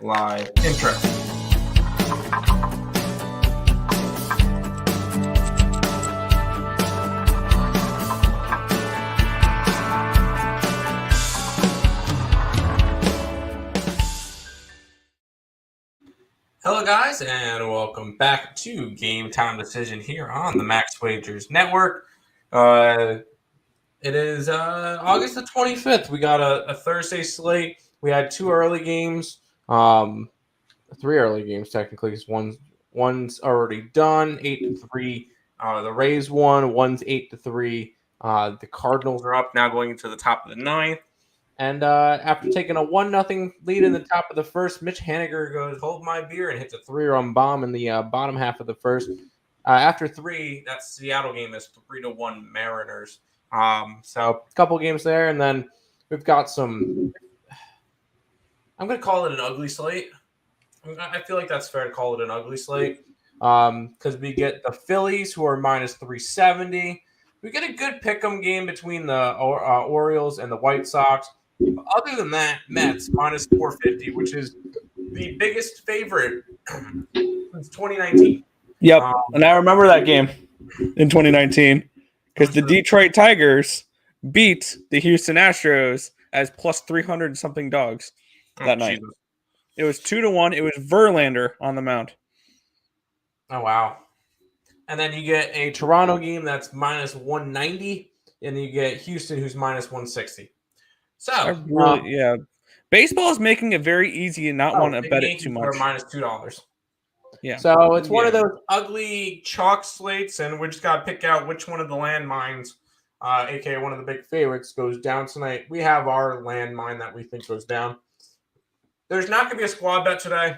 live intro. Hello, guys, and welcome back to Game Time Decision here on the Max Wagers Network. It is August the 25th. We got a Thursday slate. We had two early games, three early games technically, because one's already done, 8-3. The Rays won. One's 8-3. The Cardinals are up now, going into the top of the ninth. And after taking a 1-0 lead in the top of the first, Mitch Haniger goes, "Hold my beer," and hits a 3-run bomb in the bottom half of the first. After three, that Seattle game is 3-1 Mariners. So a couple games there, and then we've got some. I'm going to call it an ugly slate. I feel like that's fair to call it an ugly slate because we get the Phillies, who are minus 370. We get a good pick'em game between the Orioles and the White Sox. But other than that, Mets minus 450, which is the biggest favorite since 2019. Yep, and I remember that game in 2019 because the Detroit Tigers beat the Houston Astros as plus 300 something dogs that night. Jesus. It was 2-1. It was Verlander on the mound. Oh, wow. And then you get a Toronto game that's minus 190, and you get Houston, who's minus 160. So, yeah. Baseball is making it very easy and not want to bet it too much. Or minus $2. Yeah. So it's one of those ugly chalk slates, and we just got to pick out which one of the landmines, aka one of the big favorites, goes down tonight. We have our landmine that we think goes down. There's not going to be a squad bet today.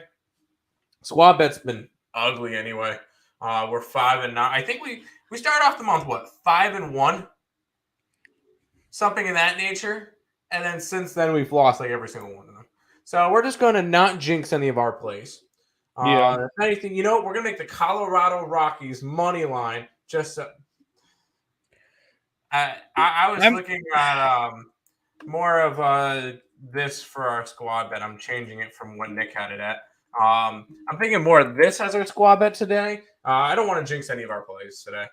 Squad bet's been ugly anyway. We're 5-9. I think we started off the month, 5-1? Something in that nature. And then since then, we've lost like every single one of them. So we're just going to not jinx any of our plays. If anything, we're going to make the Colorado Rockies money line. Just I was looking at more of this for our squad bet. I'm changing it from what Nick had it at. I'm thinking more of this as our squad bet today. I don't want to jinx any of our plays today.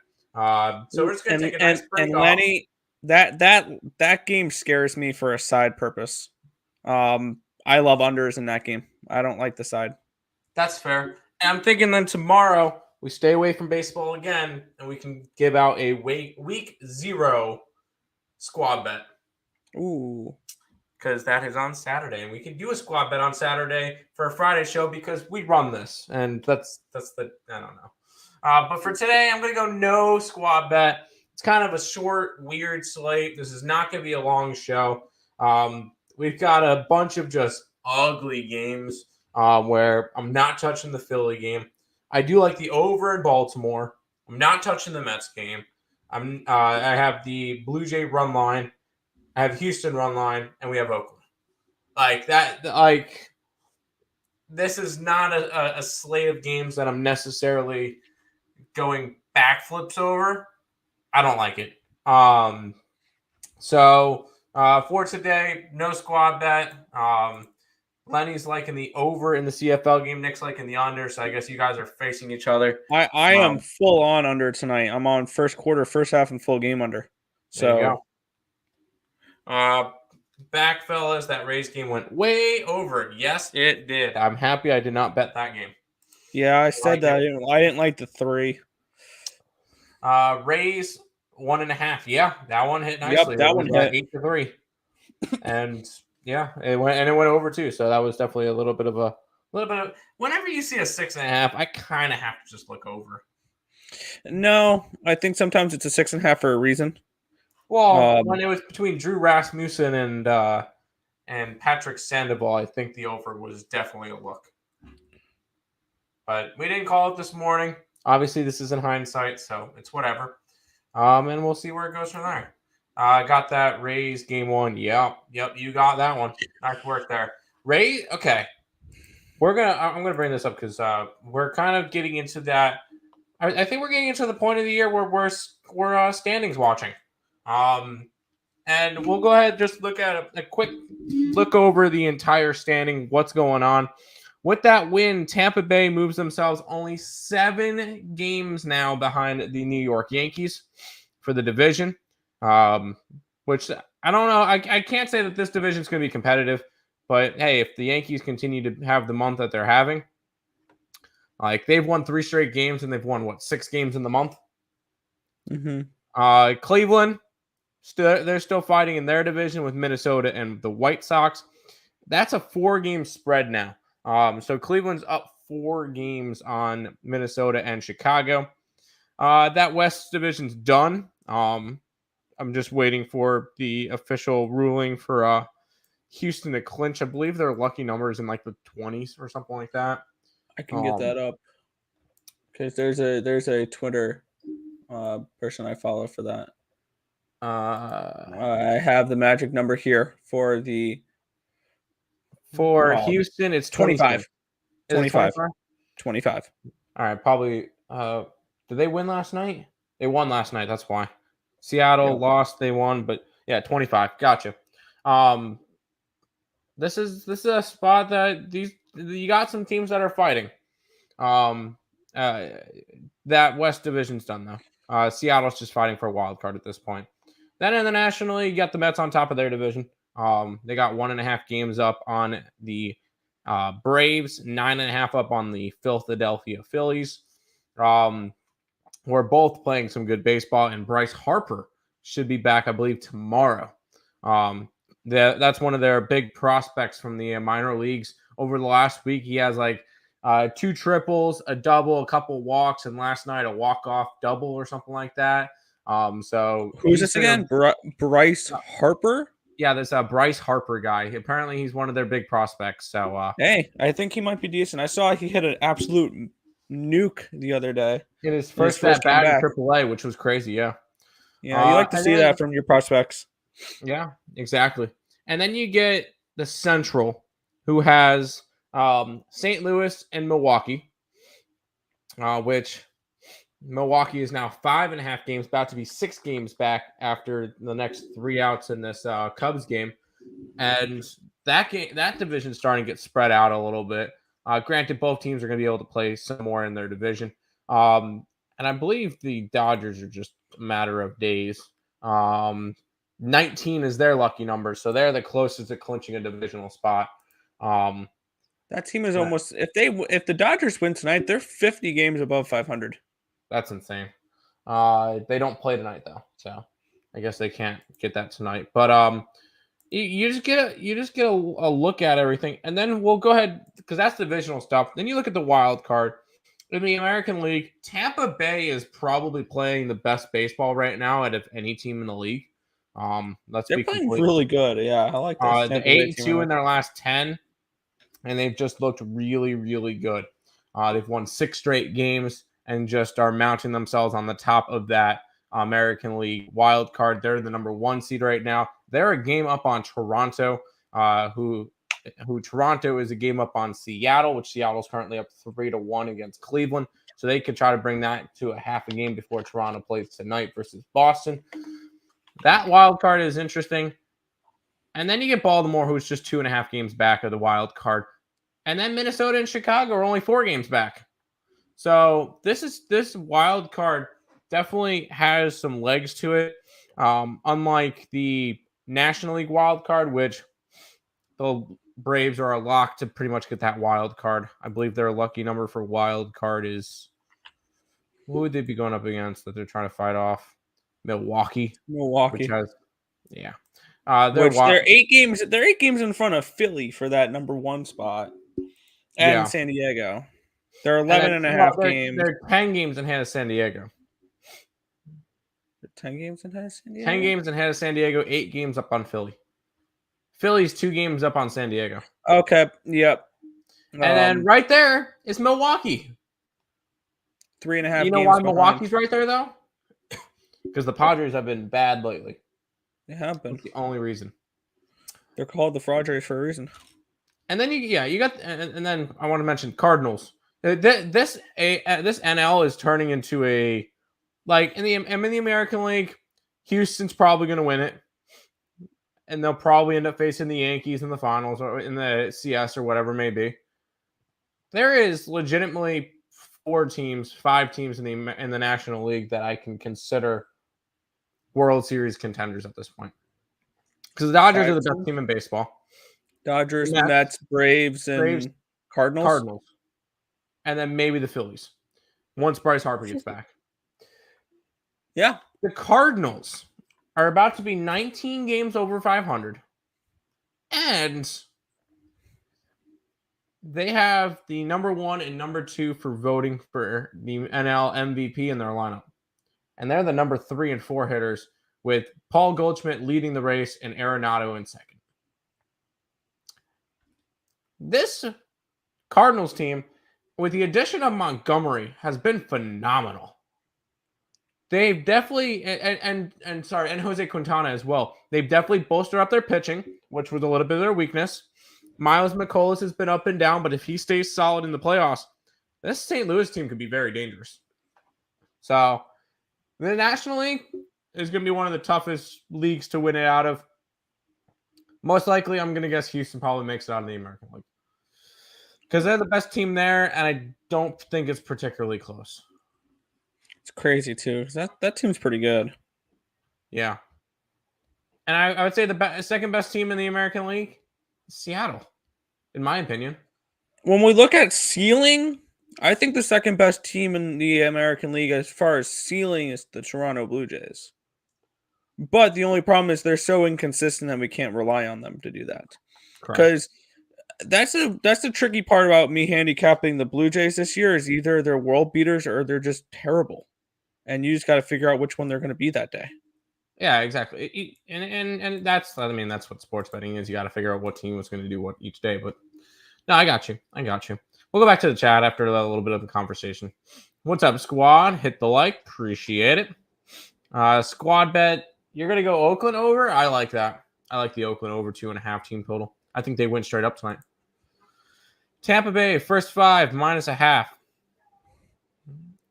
So we're just going to take a nice break. And Lenny, that game scares me for a side purpose. I love unders in that game. I don't like the side. That's fair. And I'm thinking then tomorrow we stay away from baseball again, and we can give out a week 0 squad bet. Ooh. Because that is on Saturday, and we can do a squad bet on Saturday for a Friday show because we run this, and that's the I don't know. But for today, I'm going to go no squad bet. It's kind of a short, weird slate. This is not going to be a long show. We've got a bunch of just ugly games where I'm not touching the Philly game. I do like the over in Baltimore. I'm not touching the Mets game. I have the Blue Jay run line. I have Houston run line, and we have Oakland. This is not a slate of games that I'm necessarily going backflips over. I don't like it. So for today, no squad bet. Lenny's liking the over in the CFL game. Nick's liking the under. So I guess you guys are facing each other. I am full on under tonight. I'm on first quarter, first half, and full game under. So. There you go. Back, fellas, that Rays game went way over. Yes, it did. I'm happy I did not bet that game. Yeah, I said that. I didn't like the 3. Rays 1.5. Yeah, that one hit nicely. Yep, that one hit 8-3. And yeah, it went over too. So that was definitely a little bit of. Whenever you see a 6.5, I kind of have to just look over. No, I think sometimes it's a 6.5 for a reason. Well, when it was between Drew Rasmussen and Patrick Sandoval, I think the over was definitely a look. But we didn't call it this morning. Obviously, this is in hindsight, so it's whatever. And we'll see where it goes from there. Got that Rays game 1. Yep, you got that one. Nice work there. Rays, okay. I'm gonna bring this up because we're kind of getting into that. I think we're getting into the point of the year where we're standings watching. And we'll go ahead and just look at a quick look over the entire standing, what's going on. With that win, Tampa Bay moves themselves only 7 games now behind the New York Yankees for the division, which I don't know. I can't say that this division is going to be competitive, but hey, if the Yankees continue to have the month that they're having, like they've won 3 straight games and they've won, 6 games in the month? Mm-hmm. Cleveland, they're still fighting in their division with Minnesota and the White Sox. That's a 4-game spread now. So Cleveland's up 4 games on Minnesota and Chicago. That West division's done. I'm just waiting for the official ruling for Houston to clinch. I believe their lucky numbers in like the 20s or something like that. I can get that up because there's a Twitter person I follow for that. I have the magic number here for Houston. It's 25. 25. 25. All right, probably. Did they win last night? They won last night. That's why. Seattle lost. They won, but yeah, 25. Gotcha. This is a spot that you got some teams that are fighting. That West division's done though. Seattle's just fighting for a wild card at this point. Then in the National League, you got the Mets on top of their division. They got 1.5 games up on the Braves, 9.5 up on the Philadelphia Phillies. We're both playing some good baseball, and Bryce Harper should be back, I believe, tomorrow. That's one of their big prospects from the minor leagues. Over the last week, he has like 2 triples, a double, a couple walks, and last night a walk-off double or something like that. So who's this again? Bryce Harper? Yeah, this Bryce Harper guy. Apparently, he's one of their big prospects. So hey, I think he might be decent. I saw he hit an absolute nuke the other day. It is first at bat in AAA, which was crazy. Yeah, you like to see that from your prospects. Yeah, exactly. And then you get the Central, who has St. Louis and Milwaukee, which Milwaukee is now 5.5 games, about to be 6 games back after the next 3 outs in this Cubs game, and that division is starting to get spread out a little bit. Granted, both teams are going to be able to play some more in their division, and I believe the Dodgers are just a matter of days. 19 is their lucky number, so they're the closest to clinching a divisional spot. That team is almost if the Dodgers win tonight, they're 50 games above 500. That's insane. They don't play tonight though, so I guess they can't get that tonight. But you just get a look at everything, and then we'll go ahead because that's divisional stuff. Then you look at the wild card in the American League. Tampa Bay is probably playing the best baseball right now out of any team in the league. They're playing really good. Yeah, I like this. They're 8-2 in their last 10, and they've just looked really, really good. They've won 6 straight games and just are mounting themselves on the top of that American League wild card. They're the number 1 seed right now. They're a game up on Toronto, who Toronto is a game up on Seattle, which Seattle's currently up 3-1 against Cleveland. So they could try to bring that to a half a game before Toronto plays tonight versus Boston. That wild card is interesting. And then you get Baltimore, who's just 2.5 games back of the wild card. And then Minnesota and Chicago are only 4 games back. So this wild card definitely has some legs to it. Unlike the National League wild card, which the Braves are a lock to pretty much get that wild card. I believe their lucky number for wild card is, who would they be going up against that they're trying to fight off? Milwaukee. Which has, yeah. They're 8 games. They're 8 games in front of Philly for that number 1 spot, and San Diego. They're 11.5 games. They're 10 games ahead of San Diego. 10 games ahead of San Diego. 10 games ahead of San Diego. 8 games up on Philly. Philly's 2 games up on San Diego. Okay. Yep. And then right there is Milwaukee. 3.5. You know why Milwaukee's right there though? Because the Padres have been bad lately. They have been. That's the only reason. They're called the Padres for a reason. And then you got, and then I want to mention Cardinals. This NL is turning into a, like in the American League, Houston's probably going to win it. and they'll probably end up facing the Yankees in the finals or in the CS or whatever it may be. There is legitimately 5 teams in the National League that I can consider World Series contenders at this point. Because the Dodgers are the best team in baseball. Dodgers, Mets, Braves, and Cardinals. And then maybe the Phillies. Once Bryce Harper gets back. Yeah. The Cardinals are about to be 19 games over 500. And they have the number 1 and number 2 for voting for the NL MVP in their lineup. And they're the number 3 and 4 hitters with Paul Goldschmidt leading the race and Arenado in second. This Cardinals team, with the addition of Montgomery, has been phenomenal. They've definitely and Jose Quintana as well. They've definitely bolstered up their pitching, which was a little bit of their weakness. Miles McCollum has been up and down, but if he stays solid in the playoffs, this St. Louis team could be very dangerous. So the National League is going to be one of the toughest leagues to win it out of. Most likely, I'm going to guess Houston probably makes it out of the American League. Because they're the best team there, and I don't think it's particularly close. It's crazy, too, because that team's pretty good. Yeah. And I would say the second best team in the American League is Seattle, in my opinion. When we look at ceiling, I think the second best team in the American League as far as ceiling is the Toronto Blue Jays. But the only problem is they're so inconsistent that we can't rely on them to do that. Because that's the tricky part about me handicapping the Blue Jays this year is either they're world beaters or they're just terrible. And you just got to figure out which one they're going to be that day. Yeah, exactly. And that's what sports betting is. You got to figure out what team was going to do what each day. But no, I got you. We'll go back to the chat after a little bit of the conversation. What's up, squad? Hit the like. Appreciate it. Squad bet. You're going to go Oakland over? I like that. I like the Oakland over 2.5 team total. I think they went straight up tonight. Tampa Bay, first 5, -0.5.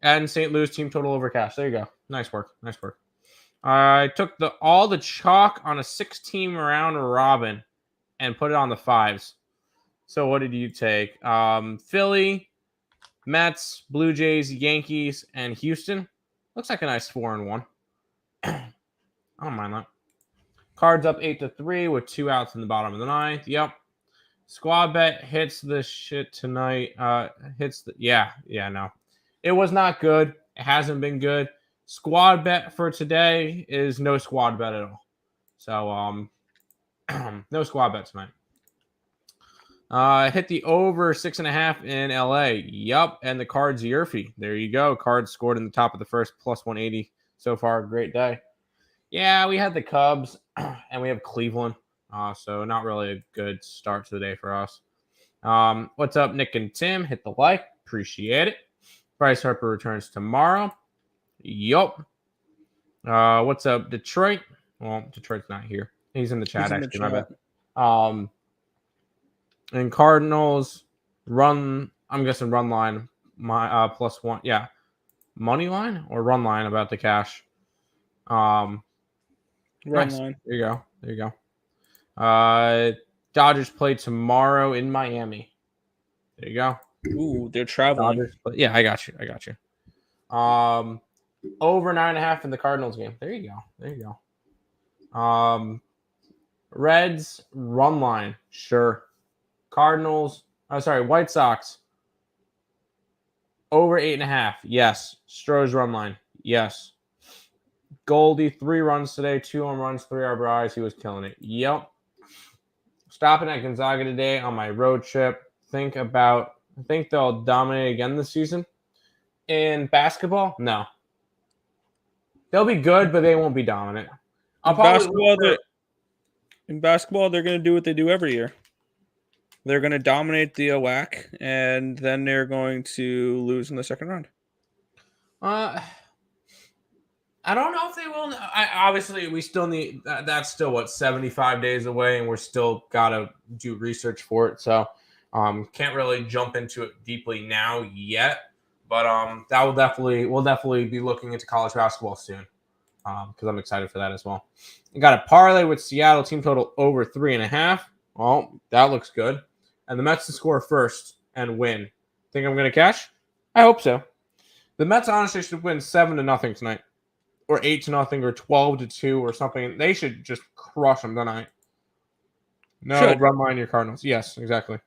And St. Louis team total over cash. There you go. Nice work. I took all the chalk on a 6-team round robin and put it on the 5s. So what did you take? Philly, Mets, Blue Jays, Yankees, and Houston. Looks like a nice 4-1. I don't mind that. Cards up 8-3 with 2 outs in the bottom of the 9th. Yep. Squad bet hits the shit tonight. No. It was not good. It hasn't been good. Squad bet for today is no squad bet at all. So no squad bet tonight. Hit the over 6.5 in LA. Yup. And the Cards Yerfy. There you go. Cards scored in the top of the first, +180 so far. Great day. Yeah, we had the Cubs and we have Cleveland. So not really a good start to the day for us. What's up, Nick and Tim? Hit the like. Appreciate it. Bryce Harper returns tomorrow. Yup. What's up, Detroit? Well, Detroit's not here. He's in the chat, actually. My bad. And Cardinals run. I'm guessing run line. My +1. Yeah, money line or run line about the cash. Run nice. line. There you go. Dodgers play tomorrow in Miami. There you go. Ooh, they're traveling. Yeah, I got you. Over 9.5 in the Cardinals game. There you go. Reds run line. Sure. White Sox. Over 8.5. Yes. Stroh's run line. Yes. Goldie, 3 runs today, 2 home runs, 3 RBIs. He was killing it. Yep. Stopping at Gonzaga today on my road trip. I think they'll dominate again this season. In basketball, no. They'll be good, but they won't be dominant. In basketball, they're going to do what they do every year. They're going to dominate the WAC, and then they're going to lose in the second round. I don't know if they will. Obviously, we still need that's still 75 days away, and we're still got to do research for it. So, can't really jump into it deeply now yet. But we'll definitely be looking into college basketball soon. because I'm excited for that as well. I got a parlay with Seattle team total over 3.5. Well, that looks good. And the Mets to score first and win. Think I'm going to cash? I hope so. The Mets honestly should win 7-0 tonight, or 8-0, or 12-2, or something. They should just crush them tonight. No, run line your Cardinals. Yes, exactly.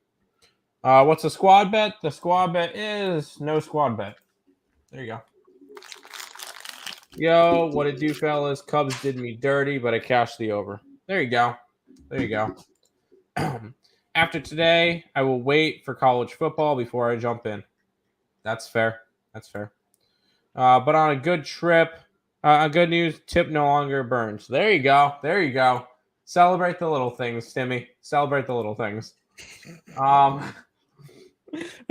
What's the squad bet? The squad bet is no squad bet. There you go. Yo, what it do, fellas? Cubs did me dirty, but I cashed the over. There you go. There you go. After today, I will wait for college football before I jump in. That's fair. That's fair. But on a good trip, a good news, tip no longer burns. There you go. There you go. Celebrate the little things, Timmy. Celebrate the little things. Was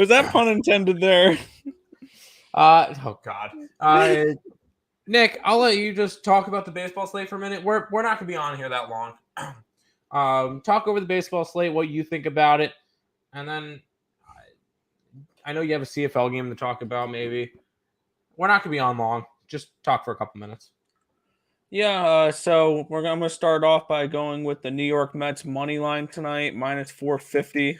that pun intended there? Oh God. Nick, I'll let you just talk about the baseball slate for a minute. We're not gonna be on here that long. Talk over the baseball slate, what you think about it, and then I know you have a CFL game to talk about. Maybe we're not gonna be on long. Just talk for a couple minutes. Yeah, so I'm going to start off by going with the New York Mets money line tonight, minus 450.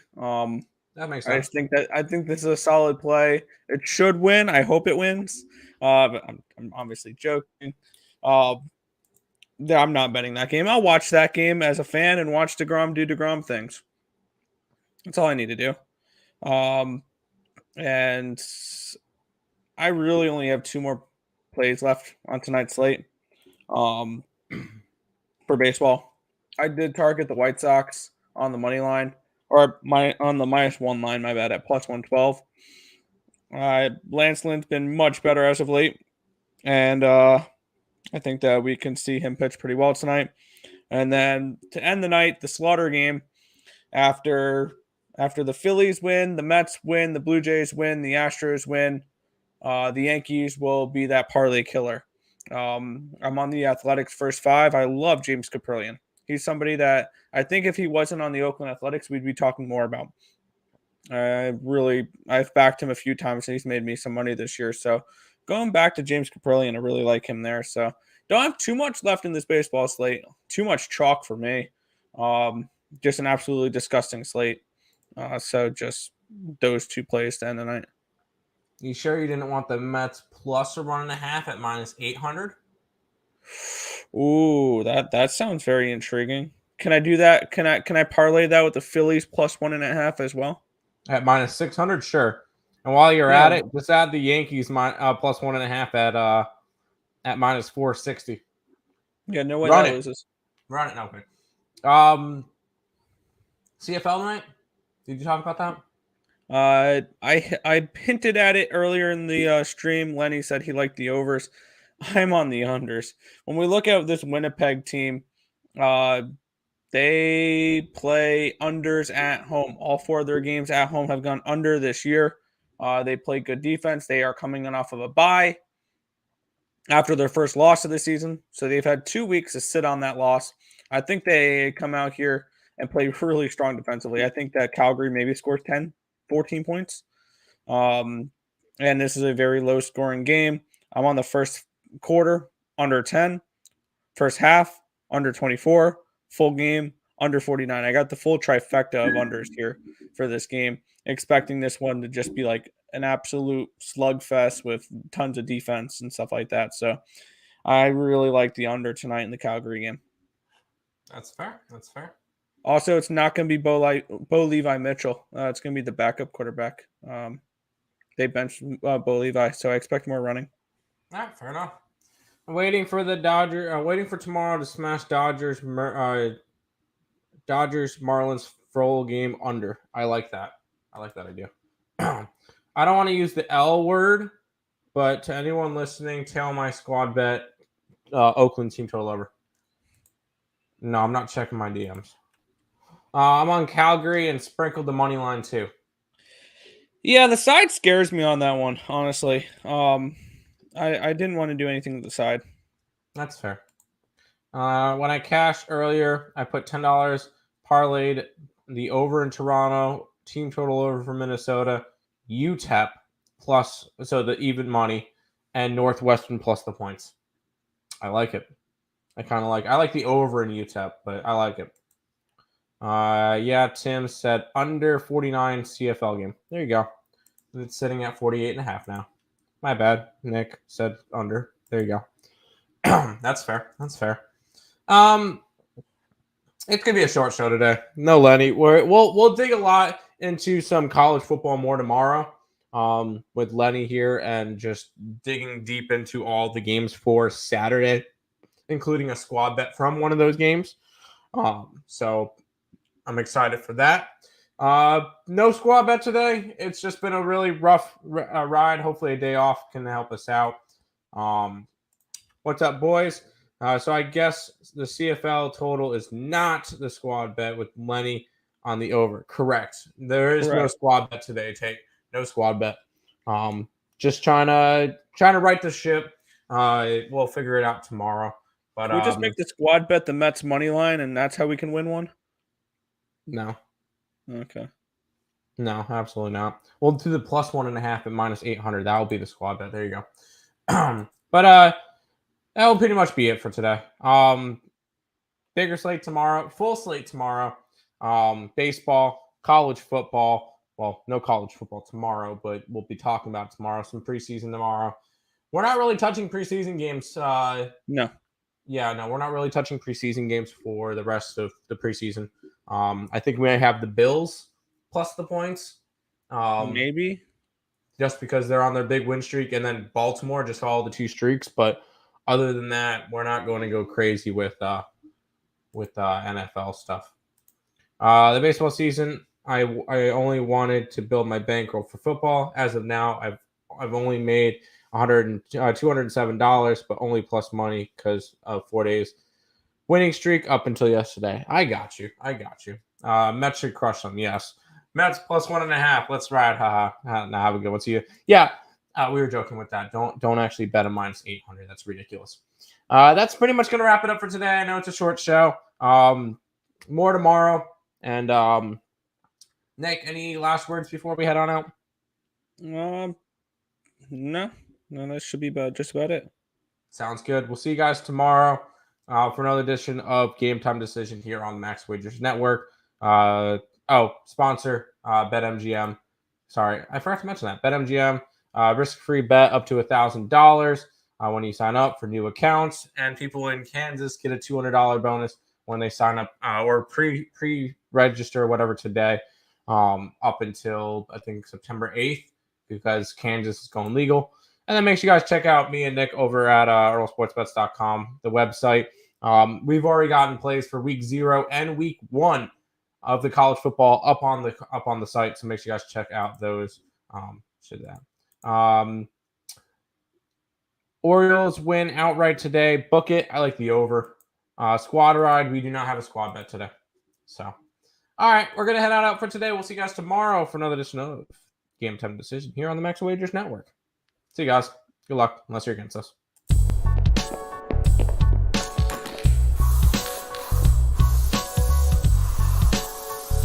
That makes sense. I think this is a solid play. It should win. I hope it wins. But I'm obviously joking. I'm not betting that game. I'll watch that game as a fan and watch DeGrom do DeGrom things. That's all I need to do. And I really only have 2 more plays left on tonight's slate. For baseball, I did target the White Sox on the money line, or on the -1 line. My bad, at +112. Lance Lynn's been much better as of late, and I think that we can see him pitch pretty well tonight. And then to end the night, the slaughter game. After the Phillies win, the Mets win, the Blue Jays win, the Astros win, the Yankees will be that parlay killer. I'm on the Athletics first 5. I love James Caprillion. He's somebody that I think if he wasn't on the Oakland Athletics, we'd be talking more about. I've backed him a few times and he's made me some money this year. So going back to James Caprillion, I really like him there. So don't have too much left in this baseball slate. Too much chalk for me. Just an absolutely disgusting slate. So just those 2 plays to end the night. You sure you didn't want the Mets plus a 1.5 at -800? Ooh, that sounds very intriguing. Can I do that? Can I parlay that with the Phillies plus 1.5 as well? At -600, sure. And while you're at it, just add the Yankees plus 1.5 at -460. Yeah, no way that loses. Run it, okay. CFL tonight? Did you talk about that? I hinted at it earlier in the stream. Lenny said he liked the overs. I'm on the unders. When we look at this Winnipeg team, they play unders at home. All 4 of their games at home have gone under this year. They play good defense. They are coming off of a bye after their first loss of the season. So they've had 2 weeks to sit on that loss. I think they come out here and play really strong defensively. I think that Calgary maybe scores 10, 14 points. And this is a very low scoring game. I'm on the first quarter, under 10. First half, under 24. Full game, under 49. I got the full trifecta of unders here for this game, expecting this one to just be like an absolute slugfest with tons of defense and stuff like that. So I really like the under tonight in the Calgary game. That's fair. That's fair. Also, it's not going to be Bo Levi Mitchell. It's going to be the backup quarterback. They benched Bo Levi, so I expect more running. All right, fair enough. I'm waiting for the waiting for tomorrow to smash Dodgers Marlins full game under. I like that. I like that idea. I don't want to use the L word, but to anyone listening, tell my squad bet Oakland team total over. No, I'm not checking my DMs. I'm on Calgary and sprinkled the money line too. Yeah, the side scares me on that one, honestly. I didn't want to do anything with the side. That's fair. When I cashed earlier, I put $10, parlayed the over in Toronto, team total over for Minnesota, UTEP plus, so the even money, and Northwestern plus the points. I like it. I like the over in UTEP, but I like it. Yeah, Tim said under 49 CFL game. There you go. It's sitting at 48.5 now. My bad. Nick said under. There you go. That's fair. That's fair. It's gonna be a short show today. No Lenny. We'll dig a lot into some college football more tomorrow. With Lenny here and just digging deep into all the games for Saturday, including a squad bet from one of those games. So I'm excited for that. No squad bet today. It's just been a really rough ride. Hopefully a day off can help us out. What's up, boys? So I guess the CFL total is not the squad bet with Lenny on the over. Correct. There is no squad bet today, Tate. No squad bet. Just trying to right the ship. We'll figure it out tomorrow. But we just make the squad bet the Mets money line, and that's how we can win one. No. Okay. No, absolutely not. We'll do the plus 1.5 at -800. That will be the squad bet. There you go. But that will pretty much be it for today. Bigger slate tomorrow, full slate tomorrow. Baseball, college football. Well, no college football tomorrow, but we'll be talking about tomorrow. Some preseason tomorrow. We're not really touching preseason games. No. Yeah, no, we're not really touching preseason games for the rest of the preseason. I think we may have the Bills plus the points. Maybe. Just because they're on their big win streak, and then Baltimore just follow the two streaks. But other than that, we're not going to go crazy with NFL stuff. The baseball season, I only wanted to build my bankroll for football. As of now, I've only made $207, but only plus money because of 4 days winning streak up until yesterday. I got you. Mets should crush them. Yes. Mets plus 1.5. Let's ride. Haha. Now have a good one. See you. Yeah. We were joking with that. Don't actually bet a -800. That's ridiculous. That's pretty much going to wrap it up for today. I know it's a short show. More tomorrow. And Nick, any last words before we head on out? No, that should be just about it. Sounds good. We'll see you guys tomorrow for another edition of Game Time Decision here on the Max Wagers Network. Sponsor BetMGM. Sorry, I forgot to mention that. BetMGM, risk-free bet up to $1,000 when you sign up for new accounts. And people in Kansas get a $200 bonus when they sign up or pre-register or whatever today up until, I think, September 8th because Kansas is going legal. And then make sure you guys check out me and Nick over at earlsportsbets.com, the website. We've already gotten plays for week 0 and week 1 of the college football up on the site. So make sure you guys check out those. Orioles win outright today. Book it. I like the over. Squad ride. We do not have a squad bet today. So, all right, we're gonna head out for today. We'll see you guys tomorrow for another edition of Game Time Decision here on the Max Wagers Network. See you guys. Good luck, unless you're against us.